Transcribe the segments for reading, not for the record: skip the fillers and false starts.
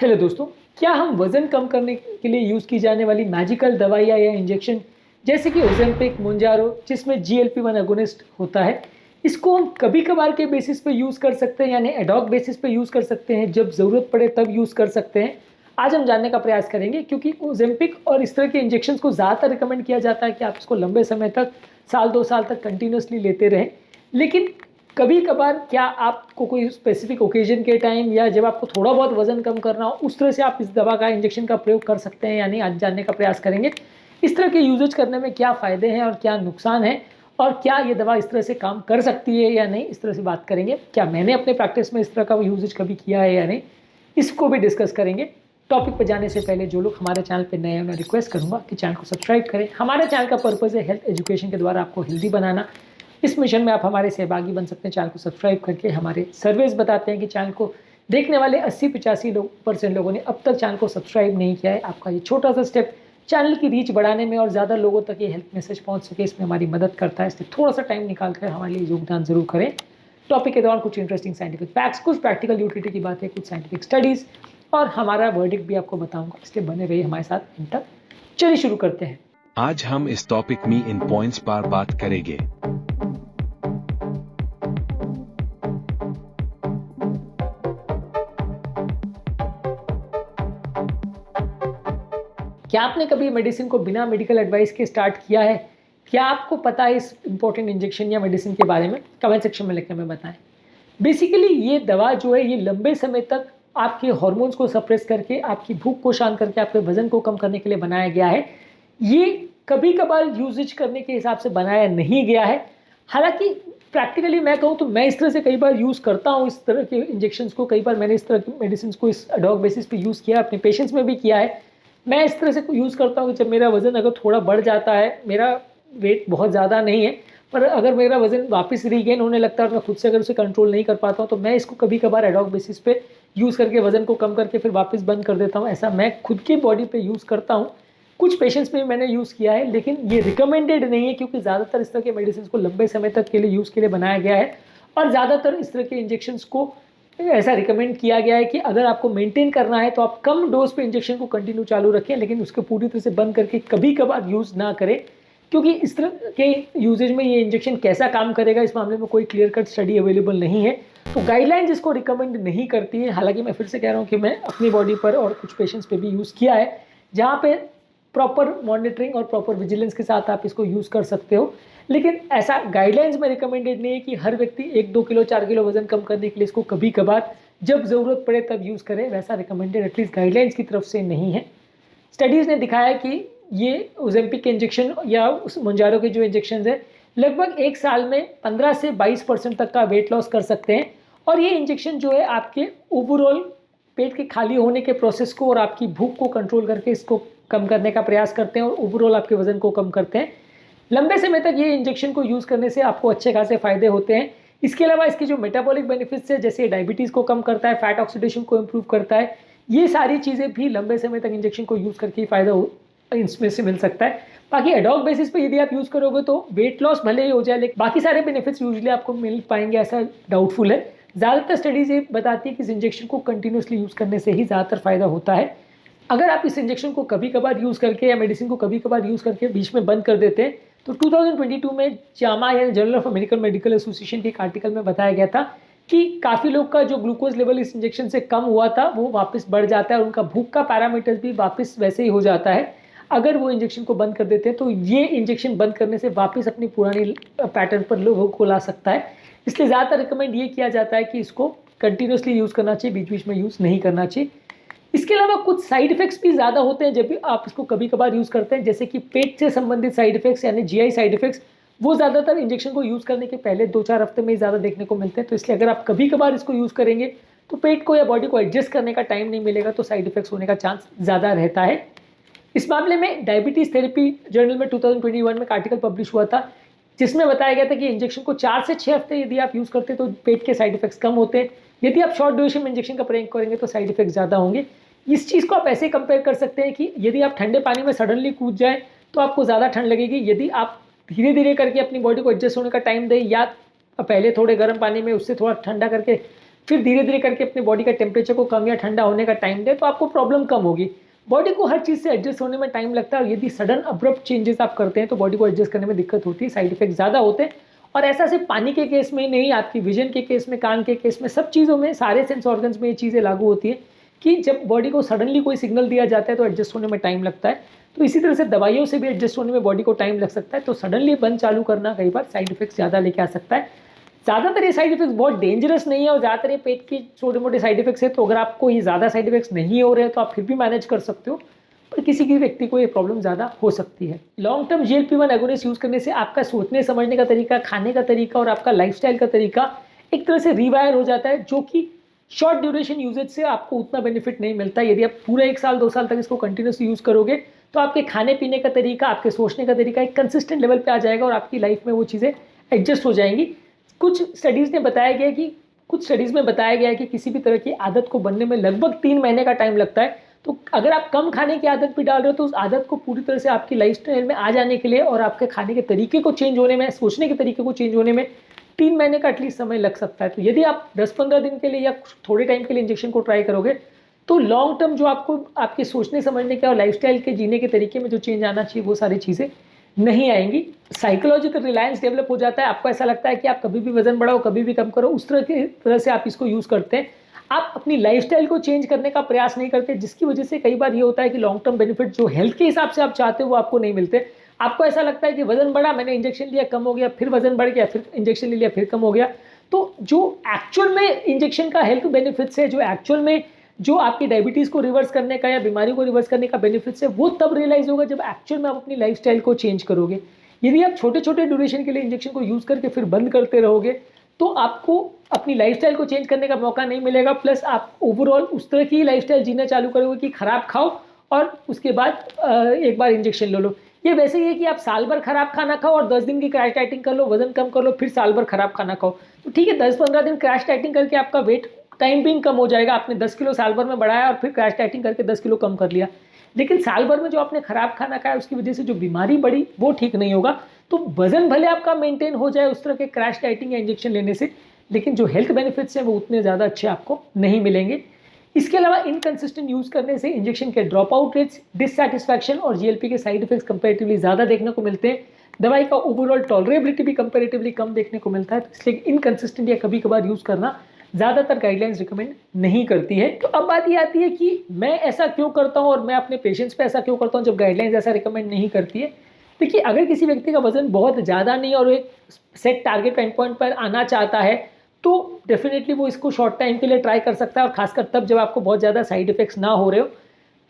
Hello दोस्तों, क्या हम वज़न कम करने के लिए यूज़ की जाने वाली मैजिकल दवाइयाँ या इंजेक्शन जैसे कि ओज़ेम्पिक, मोunjaro जिसमें GLP-1 एगोनिस्ट होता है, इसको हम कभी-कभार के बेसिस पे यूज़ कर सकते हैं यानी एड हॉक बेसिस पे यूज़ कर सकते हैं, जब ज़रूरत पड़े तब यूज़ कर सकते हैं। आज हम जानने का प्रयास करेंगे क्योंकि ओज़ेम्पिक और इस तरह के इंजेक्शंस को ज़्यादातर रिकमेंड किया जाता है कि आप इसको लंबे समय तक, साल 2 साल तक कंटिन्यूअसली लेते रहें। लेकिन कभी-कभार क्या आपको कोई स्पेसिफिक ओकेज़न के टाइम या जब आपको थोड़ा बहुत वज़न कम करना हो, उस तरह से आप इस दवा का इंजेक्शन का प्रयोग कर सकते हैं या नहीं, आज जानने का प्रयास करेंगे। इस तरह के यूज़ेज करने में क्या फ़ायदे हैं और क्या नुकसान हैं और क्या ये दवा इस तरह से काम कर सकती है या नहीं, इस तरह से बात करेंगे। क्या मैंने अपने प्रैक्टिस में इस तरह का यूज़ेज कभी किया है या नहीं, इसको भी डिस्कस करेंगे। टॉपिक पर जाने से पहले जो लोग हमारे चैनल पे नए हैं, मैं रिक्वेस्ट करूँगा कि चैनल को सब्सक्राइब करें। हमारे चैनल का पर्पज़ है हेल्थ एजुकेशन के द्वारा आपको हेल्दी बनाना। इस मिशन में आप हमारे सहभागी बन सकते हैं। चैनल को सब्सक्राइब करके हमारे सर्वेज बताते हैं कि चैनल को देखने वाले 80-85% लोगों ने अब तक चैनल को सब्सक्राइब नहीं किया है। आपका ये छोटा सा स्टेप चैनल की रीच बढ़ाने में और ज़्यादा लोगों तक ये हेल्थ मैसेज पहुंच सके, इसमें हमारी मदद करता है। इसलिए थोड़ा सा टाइम निकाल कर हमारे लिए योगदान जरूर करें। टॉपिक के दौरान कुछ इंटरेस्टिंग साइंटिफिक फैक्ट्स, कुछ प्रैक्टिकल यूटिलिटी की बातें, कुछ साइंटिफिक स्टडीज़ और हमारा वर्डिक्ट भी आपको बताऊंगा, इसलिए बने रहिए हमारे साथ इन तक। चलिए शुरू करते हैं। आज हम इस टॉपिक में इन पॉइंट्स पर बात करेंगे। क्या आपने कभी मेडिसिन को बिना मेडिकल एडवाइस के स्टार्ट किया है? क्या आपको पता है इस इंपॉर्टेंट इंजेक्शन या मेडिसिन के बारे में? कमेंट सेक्शन में लिख के हमें बताएं। बेसिकली ये दवा जो है ये लंबे समय तक आपके हार्मोन्स को सप्रेस करके, आपकी भूख को शांत करके, आपके वजन को कम करने के लिए बनाया गया है। ये कभी कभार यूजेज करने के हिसाब से बनाया नहीं गया है। हालांकि प्रैक्टिकली मैं कहूँ तो मैं इस तरह से कई बार यूज़ करता हूँ इस तरह के इंजेक्शंस को। कई बार मैंने इस तरह की मेडिसिन को इस एड हॉक बेसिस पे यूज़ किया, अपने पेशेंट्स में भी किया है। मैं इस तरह से यूज़ करता हूँ कि जब मेरा वज़न अगर थोड़ा बढ़ जाता है, मेरा वेट बहुत ज़्यादा नहीं है, पर अगर मेरा वज़न वापस रीगेन होने लगता है और मैं खुद से अगर उसे कंट्रोल नहीं कर पाता हूँ, तो मैं इसको कभी कभार एड हॉक बेसिस पे यूज़ करके वज़न को कम करके फिर वापस बंद कर देता हूँ। ऐसा मैं खुद की बॉडी पे यूज़ करता हूँ। कुछ पेशेंट्स में मैंने यूज़ किया है, लेकिन ये रिकमेंडेड नहीं है क्योंकि ज़्यादातर इस तरह के मेडिसिन को लंबे समय तक के लिए यूज़ के लिए बनाया गया है। और ज़्यादातर इस तरह के इंजेक्शंस को ऐसा रिकमेंड किया गया है कि अगर आपको मेंटेन करना है तो आप कम डोज पे इंजेक्शन को कंटिन्यू चालू रखें, लेकिन उसको पूरी तरह से बंद करके कभी कभार यूज़ ना करें, क्योंकि इस तरह के यूजेज में ये इंजेक्शन कैसा काम करेगा इस मामले में कोई क्लियर कट स्टडी अवेलेबल नहीं है। तो गाइडलाइंस इसको रिकमेंड नहीं करती है। हालांकि मैं फिर से कह रहा हूँ कि मैं अपनी बॉडी पर और कुछ पेशेंट्स पे भी यूज़ किया है, जहाँ पे प्रॉपर मॉनिटरिंग और प्रॉपर विजिलेंस के साथ आप इसको यूज़ कर सकते हो। लेकिन ऐसा गाइडलाइंस में रिकमेंडेड नहीं है कि हर व्यक्ति 1-2 किलो 4 किलो वजन कम करने के लिए इसको कभी कभार जब ज़रूरत पड़े तब यूज़ करें। वैसा रिकमेंडेड एटलीस्ट गाइडलाइंस की तरफ से नहीं है। स्टडीज़ ने दिखाया कि ये ओजेम्पिक के इंजेक्शन या उस मोunjaro के जो इंजेक्शन है, लगभग 1 साल में 15 से 22% तक का वेट लॉस कर सकते हैं। और ये इंजेक्शन जो है आपके ओवरऑल पेट के खाली होने के प्रोसेस को और आपकी भूख को कंट्रोल करके इसको कम करने का प्रयास करते हैं और ओवरऑल आपके वजन को कम करते हैं। लंबे समय तक ये इंजेक्शन को यूज़ करने से आपको अच्छे खासे फायदे होते हैं। इसके अलावा इसके जो मेटाबॉलिक बेनिफिट्स है, जैसे डायबिटीज़ को कम करता है, फैट ऑक्सीडेशन को इम्प्रूव करता है, ये सारी चीज़ें भी लंबे समय तक इंजेक्शन को यूज़ करके ही फ़ायदा इसमें से मिल सकता है। बाकी एड हॉक बेसिस पे यदि आप यूज़ करोगे तो वेट लॉस भले ही हो जाए, लेकिन बाकी सारे बेनिफिट्स यूजुअली आपको मिल पाएंगे ऐसा डाउटफुल है। ज़्यादातर स्टडीज़ ये बताती है कि इस इंजेक्शन को कंटिन्यूसली यूज़ करने से ही ज़्यादातर फायदा होता है। अगर आप इस इंजेक्शन को कभी कभार यूज़ करके या मेडिसिन को कभी कभार यूज़ करके बीच में बंद कर देते हैं, तो 2022 में जामा या journal of American medical association के एक आर्टिकल में बताया गया था कि काफ़ी लोग का जो ग्लूकोज लेवल इस इंजेक्शन से कम हुआ था वो वापस बढ़ जाता है और उनका भूख का पैरामीटर्स भी वापस वैसे ही हो जाता है अगर वो इंजेक्शन को बंद कर देते हैं। तो ये इंजेक्शन बंद करने से वापस अपनी पुरानी पैटर्न पर लोगों को ला सकता है। इसलिए ज़्यादातर रिकमेंड ये किया जाता है कि इसको कंटिन्यूसली यूज़ करना चाहिए, बीच बीच में यूज़ नहीं करना चाहिए। इसके अलावा कुछ साइड इफेक्ट्स भी ज़्यादा होते हैं जब भी आप इसको कभी कभार यूज़ करते हैं, जैसे कि पेट से संबंधित साइड इफेक्ट्स यानी जीआई साइड इफेक्ट्स। वो ज़्यादातर इंजेक्शन को यूज़ करने के पहले 2-4 हफ्ते में ही ज़्यादा देखने को मिलते हैं। तो इसलिए अगर आप कभी कभार इसको यूज़ करेंगे तो पेट को या बॉडी को एडजस्ट करने का टाइम नहीं मिलेगा, तो साइड इफेक्ट्स होने का चांस ज़्यादा रहता है। इस मामले में डायबिटीज़ थेरेपी जर्नल में 2021 में एक आर्टिकल पब्लिश हुआ था, जिसमें बताया गया था कि इंजेक्शन को 4 से 6 हफ्ते यदि आप यूज़ करते हैं तो पेट के साइड इफेक्ट्स कम होते हैं। यदि आप शॉर्ट ड्यूरेशन में इंजेक्शन का प्रयोग करेंगे तो साइड इफेक्ट ज़्यादा होंगे। इस चीज़ को आप ऐसे कंपेयर कर सकते हैं कि यदि आप ठंडे पानी में सडनली कूद जाएं तो आपको ज़्यादा ठंड लगेगी। यदि आप धीरे धीरे करके अपनी बॉडी को एडजस्ट होने का टाइम दें या पहले थोड़े गर्म पानी में उससे थोड़ा ठंडा करके फिर धीरे धीरे करके अपने बॉडी का टेम्परेचर को कम या ठंडा होने का टाइम दें, तो आपको प्रॉब्लम कम होगी। बॉडी को हर चीज़ से एडजस्ट होने में टाइम लगता है, और यदि सडन अब्रप्ट चेंजेस आप करते हैं तो बॉडी को एडजस्ट करने में दिक्कत होती है, साइड इफेक्ट ज़्यादा होते हैं। और ऐसा सिर्फ पानी के केस में नहीं, आपकी विजन के केस में, कान के केस में, सब चीज़ों में, सारे सेंस ऑर्गन्स में ये चीज़ें लागू होती है कि जब बॉडी को सडनली कोई सिग्नल दिया जाता है तो एडजस्ट होने में टाइम लगता है। तो इसी तरह से दवाइयों से भी एडजस्ट होने में बॉडी को टाइम लग सकता है। तो सडनली बंद चालू करना कई बार साइड इफेक्ट्स ज़्यादा लेके आ सकता है। ज़्यादातर ये साइड इफेक्ट्स बहुत डेंजरस नहीं है, और ज़्यादातर ये पेट की छोटे मोटे साइड इफेक्ट्स है। तो अगर आपको ये ज़्यादा साइड इफेक्ट्स नहीं हो रहे हैं तो आप फिर भी मैनेज कर सकते हो, पर किसी किसी व्यक्ति को ये प्रॉब्लम ज़्यादा हो सकती है। Long term GLP-1 agonist use करने से आपका सोचने समझने का तरीका, खाने का तरीका और आपका लाइफस्टाइल का तरीका एक तरह से रिवायर हो जाता है, जो कि शॉर्ट ड्यूरेशन यूजेज से आपको उतना बेनिफिट नहीं मिलता। यदि आप पूरा 1 साल 2 साल तक इसको कंटिन्यूसली यूज़ करोगे तो आपके खाने पीने का तरीका, आपके सोचने का तरीका एक कंसिस्टेंट लेवल पे आ जाएगा, और आपकी लाइफ में वो चीज़ें एडजस्ट हो जाएंगी। कुछ स्टडीज़ में बताया गया है कि किसी भी तरह की आदत को बनने में लगभग 3 महीने का टाइम लगता है। तो अगर आप कम खाने की आदत भी डाल रहे हो तो उस आदत को पूरी तरह से आपकी लाइफस्टाइल में आ जाने के लिए और आपके खाने के तरीके को चेंज होने में, सोचने के तरीके को चेंज होने में 3 महीने का एटलीस्ट समय लग सकता है। तो यदि आप 10-15 दिन के लिए या थोड़े टाइम के लिए इंजेक्शन को ट्राई करोगे तो लॉन्ग टर्म जो आपको आपके सोचने समझने के और लाइफस्टाइल के जीने के तरीके में जो चेंज आना चाहिए वो सारी चीज़ें नहीं आएंगी। साइकोलॉजिकल रिलायंस डेवलप हो जाता है। आपको ऐसा लगता है कि आप कभी भी वजन बढ़ाओ, कभी भी कम करो, उस तरह से आप इसको यूज़ करते हैं। आप अपनी लाइफस्टाइल को चेंज करने का प्रयास नहीं करते, जिसकी वजह से कई बार ये होता है कि लॉन्ग टर्म बेनिफिट जो हेल्थ के हिसाब से आप चाहते हो वो आपको नहीं मिलते। आपको ऐसा लगता है कि वजन बढ़ा, मैंने इंजेक्शन लिया, कम हो गया, फिर वजन बढ़ गया, फिर इंजेक्शन ले लिया, फिर कम हो गया। तो जो एक्चुअल में इंजेक्शन का हेल्थ बेनिफिट्स है, जो एक्चुअल में जो आपकी डायबिटीज़ को रिवर्स करने का या बीमारी को रिवर्स करने का बेनिफिट्स है, वो तब रियलाइज होगा जब एक्चुअल में आप अपनी लाइफस्टाइल को चेंज करोगे। यदि आप छोटे छोटे ड्यूरेशन के लिए इंजेक्शन को यूज़ करके फिर बंद करते रहोगे तो आपको अपनी लाइफस्टाइल को चेंज करने का मौका नहीं मिलेगा, प्लस आप ओवरऑल उस तरह की लाइफस्टाइल जीना चालू करोगे कि खराब खाओ और उसके बाद एक बार इंजेक्शन ले लो। ये वैसे ही है कि आप साल भर खराब खाना खाओ और 10 दिन की क्रैश डाइटिंग कर लो, वजन कम कर लो, फिर साल भर खराब खाना खाओ। तो ठीक है, 10-15 दिन क्रैश डाइटिंग करके आपका वेट टाइम भी कम हो जाएगा। आपने 10 किलो साल भर में बढ़ाया और फिर क्रैश डाइटिंग करके 10 किलो कम कर लिया, लेकिन साल भर में जो आपने खराब खाना खाया उसकी वजह से जो बीमारी बढ़ी वो ठीक नहीं होगा। तो वजन भले आपका मेंटेन हो जाए उस तरह के क्रैश डाइटिंग या इंजेक्शन लेने से, लेकिन जो हेल्थ बेनिफिट्स हैं वो उतने ज़्यादा अच्छे आपको नहीं मिलेंगे। इसके अलावा इनकंसिस्टेंट यूज़ करने से इंजेक्शन के ड्रॉप आउट रेट्स, डिससैटिस्फैक्शन और GLP के साइड इफेक्ट्स कंपैरेटिवली ज़्यादा देखने को मिलते हैं। दवाई का ओवरऑल टॉलरेबिलिटी भी कंपैरेटिवली कम देखने को मिलता है। तो इसलिए इनकंसिस्टेंट या कभी कभार यूज़ करना ज़्यादातर गाइडलाइंस रिकमेंड नहीं करती है। तो अब बात ये आती है कि मैं ऐसा क्यों करता हूँ और मैं अपने पेशेंट्स पे ऐसा क्यों करता हूँ जब गाइडलाइंस ऐसा रिकमेंड नहीं करती है। देखिए, अगर किसी व्यक्ति का वजन बहुत ज़्यादा नहीं और एक सेट टारगेट एंड पॉइंट पर आना चाहता है तो डेफिनेटली वो इसको शॉर्ट टाइम के लिए ट्राई कर सकता है, और खासकर तब जब आपको बहुत ज़्यादा साइड इफेक्ट्स ना हो रहे हो।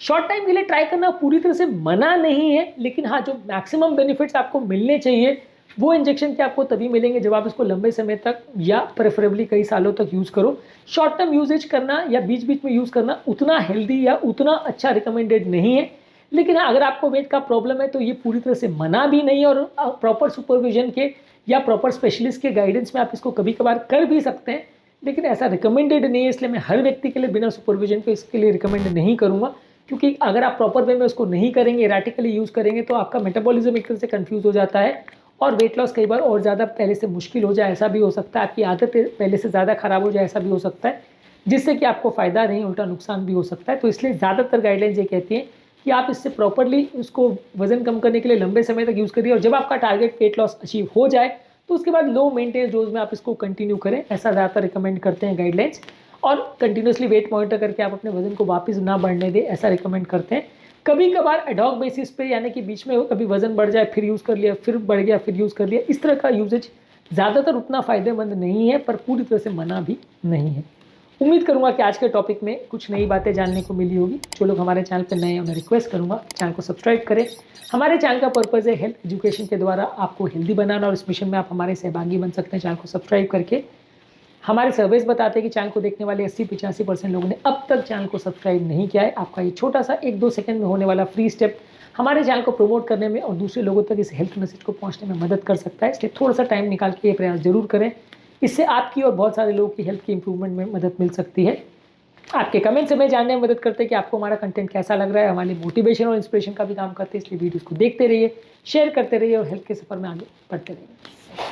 शॉर्ट टाइम के लिए ट्राई करना पूरी तरह से मना नहीं है, लेकिन हाँ, जो मैक्सिमम बेनिफिट्स आपको मिलने चाहिए वो इंजेक्शन के आपको तभी मिलेंगे जब आप इसको लंबे समय तक या प्रेफरेबली कई सालों तक यूज़ करो। शॉर्ट टर्म यूजेज करना या बीच बीच में यूज़ करना उतना हेल्दी या उतना अच्छा रिकमेंडेड नहीं है। लेकिन हाँ, अगर आपको वेट का प्रॉब्लम है तो ये पूरी तरह से मना भी नहीं है, और प्रॉपर सुपरविजन के या प्रॉपर स्पेशलिस्ट के गाइडेंस में आप इसको कभी कभार कर भी सकते हैं, लेकिन ऐसा रिकमेंडेड नहीं है। इसलिए मैं हर व्यक्ति के लिए बिना सुपरविजन के इसके लिए रिकमेंड नहीं करूँगा, क्योंकि अगर आप प्रॉपर वे में उसको नहीं करेंगे, इरेटिकली यूज़ करेंगे तो आपका मेटाबॉलिज्म एक तरह से कन्फ्यूज़ हो जाता है और वेट लॉस कई बार और ज़्यादा पहले से मुश्किल हो जाए, ऐसा भी हो सकता है। आपकी आदत पहले से ज़्यादा खराब हो जाए, ऐसा भी हो सकता है, जिससे कि आपको फ़ायदा नहीं उल्टा नुकसान भी हो सकता है। तो इसलिए ज़्यादातर गाइडलाइंस ये कहती हैं कि आप इससे प्रॉपरली उसको वजन कम करने के लिए लंबे समय तक यूज़ करिए, और जब आपका टारगेट वेट लॉस अचीव हो जाए तो उसके बाद लो मेंटेनेंस डोज में आप इसको कंटिन्यू करें, ऐसा ज़्यादातर रिकमेंड करते हैं गाइडलाइंस। और कंटिन्यूसली वेट मॉनिटर करके आप अपने वजन को वापस ना बढ़ने दें, ऐसा रिकमेंड करते हैं। कभी कभार एडॉक बेसिस पे, यानी कि बीच में कभी वजन बढ़ जाए फिर यूज़ कर लिया, फिर बढ़ गया फिर यूज़ कर लिया, इस तरह का यूजेज ज़्यादातर उतना फ़ायदेमंद नहीं है, पर पूरी तरह से मना भी नहीं है। उम्मीद करूंगा कि आज के टॉपिक में कुछ नई बातें जानने को मिली होगी। जो लोग हमारे चैनल पर नए हैं उन्हें रिक्वेस्ट करूंगा चैनल को सब्सक्राइब करें। हमारे चैनल का पर्पज़ है हेल्थ एजुकेशन के द्वारा आपको हेल्दी बनाना, और इस मिशन में आप हमारे सहभागी बन सकते हैं चैनल को सब्सक्राइब करके। हमारे सर्वेस बताते हैं कि चैनल को देखने वाले 80-85% लोगों ने अब तक चैनल को सब्सक्राइब नहीं किया है। आपका ये छोटा सा 1-2 सेकंड में होने वाला फ्री स्टेप हमारे चैनल को प्रमोट करने में और दूसरे लोगों तक इस हेल्थ मैसेज को पहुंचने में मदद कर सकता है। इसलिए थोड़ा सा टाइम निकाल के ये प्रयास जरूर करें, इससे आपकी और बहुत सारे लोगों की हेल्थ की इंप्रूवमेंट में मदद मिल सकती है। आपके कमेंट्स हमें जानने में मदद करते हैं कि आपको हमारा कंटेंट कैसा लग रहा है। हमारे मोटिवेशन और इंस्पिरेशन का भी काम करते हैं, इसलिए वीडियोज़ को देखते रहिए, शेयर करते रहिए और हेल्थ के सफ़र में आगे बढ़ते रहिए।